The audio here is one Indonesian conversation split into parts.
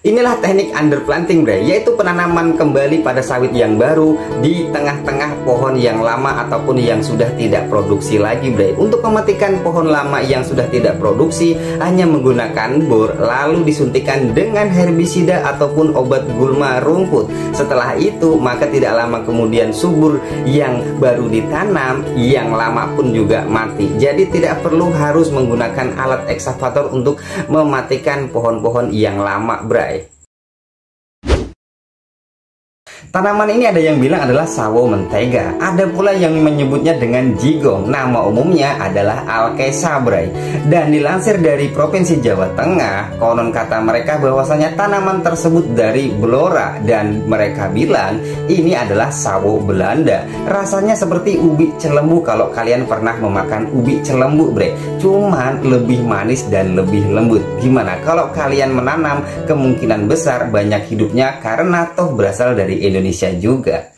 Inilah teknik underplanting bre, yaitu penanaman kembali pada sawit yang baru di tengah-tengah pohon yang lama ataupun yang sudah tidak produksi lagi bre. Untuk mematikan pohon lama yang sudah tidak produksi hanya menggunakan bor, lalu disuntikan dengan herbisida ataupun obat gulma rumput. Setelah itu maka tidak lama kemudian subur yang baru ditanam yang lama pun juga mati. Jadi tidak perlu harus menggunakan alat ekskavator untuk mematikan pohon-pohon yang lama bre. Tanaman ini ada yang bilang adalah sawo mentega, ada pula yang menyebutnya dengan jigong. Nama umumnya adalah Alkesa bre. Dan dilansir dari Provinsi Jawa Tengah, konon kata mereka bahwasanya tanaman tersebut dari Blora, dan mereka bilang ini adalah sawo Belanda. Rasanya seperti ubi celembu kalau kalian pernah memakan ubi celembu bre, cuman lebih manis dan lebih lembut. Gimana kalau kalian menanam? Kemungkinan besar banyak hidupnya karena toh berasal dari Indonesia juga.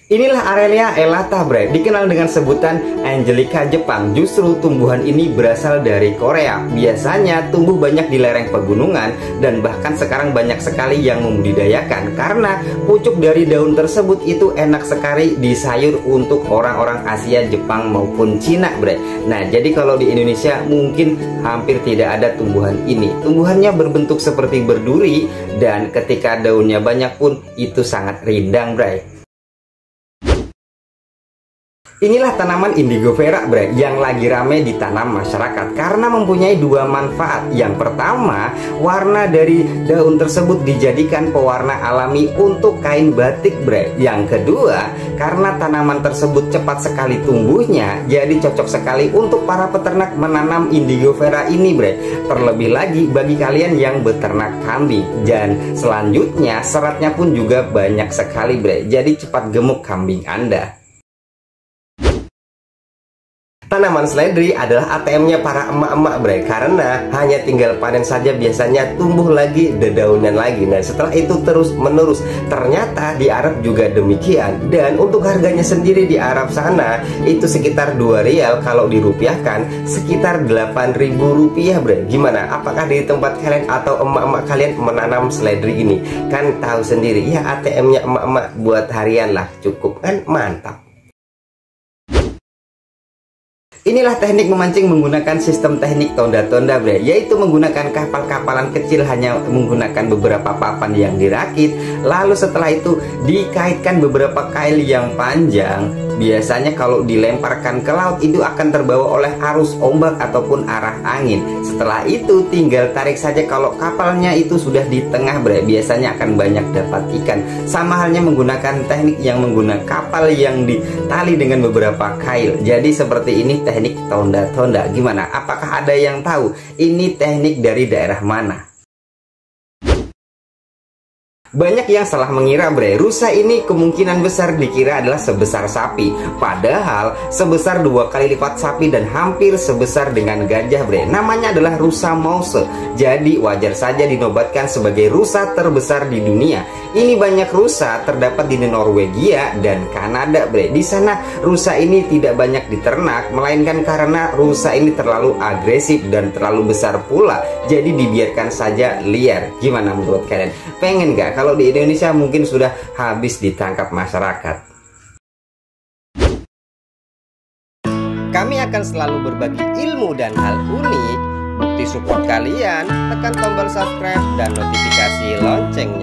Inilah Aralia elata bre, dikenal dengan sebutan Angelica Jepang. Justru tumbuhan ini berasal dari Korea. Biasanya tumbuh banyak di lereng pegunungan dan bahkan sekarang banyak sekali yang membudidayakan karena pucuk dari daun tersebut itu enak sekali disayur untuk orang-orang Asia, Jepang maupun Cina bre. Nah, jadi kalau di Indonesia mungkin hampir tidak ada tumbuhan ini. Tumbuhannya berbentuk seperti berduri dan ketika daunnya banyak pun itu sangat rindang bre. Inilah tanaman indigo vera bre, yang lagi rame ditanam masyarakat karena mempunyai dua manfaat. Yang pertama, warna dari daun tersebut dijadikan pewarna alami untuk kain batik bre. Yang kedua, karena tanaman tersebut cepat sekali tumbuhnya, jadi cocok sekali untuk para peternak menanam indigo vera ini bre. Terlebih lagi bagi kalian yang beternak kambing. Dan selanjutnya seratnya pun juga banyak sekali bre, jadi cepat gemuk kambing Anda. Tanaman seledri adalah ATM-nya para emak-emak bre, karena hanya tinggal panen saja biasanya tumbuh lagi dedaunan lagi. Nah, setelah itu terus menerus. Ternyata di Arab juga demikian. Dan untuk harganya sendiri di Arab sana itu sekitar 2 rial, kalau dirupiahkan sekitar 8.000 rupiah bre. Gimana? Apakah di tempat kalian atau emak-emak kalian menanam seledri ini? Kan tahu sendiri ya, ATM-nya emak-emak buat harian lah, cukup kan, mantap. Inilah teknik memancing menggunakan sistem teknik tonda-tonda bre, yaitu menggunakan kapal-kapalan kecil hanya menggunakan beberapa papan yang dirakit. Lalu setelah itu dikaitkan beberapa kail yang panjang. Biasanya kalau dilemparkan ke laut itu akan terbawa oleh arus ombak ataupun arah angin. Setelah itu tinggal tarik saja. Kalau kapalnya itu sudah di tengah bre, biasanya akan banyak dapat ikan. Sama halnya menggunakan teknik yang menggunakan kapal yang ditali dengan beberapa kail. Jadi seperti ini teknik tonda-tonda. Gimana? Apakah ada yang tahu ini teknik dari daerah mana? Banyak yang salah mengira bre, rusa ini kemungkinan besar dikira adalah sebesar sapi. Padahal sebesar 2 kali lipat sapi dan hampir sebesar dengan gajah bre. Namanya adalah rusa mouse. Jadi wajar saja dinobatkan sebagai rusa terbesar di dunia. Ini banyak rusa terdapat di Norwegia dan Kanada bre. Di sana rusa ini tidak banyak diternak, melainkan karena rusa ini terlalu agresif dan terlalu besar pula. Jadi dibiarkan saja liar. Gimana menurut kalian? Pengen gak kalau di Indonesia mungkin sudah habis ditangkap masyarakat? Kami akan selalu berbagi ilmu dan hal unik. Bukti support kalian, tekan tombol subscribe dan notifikasi lonceng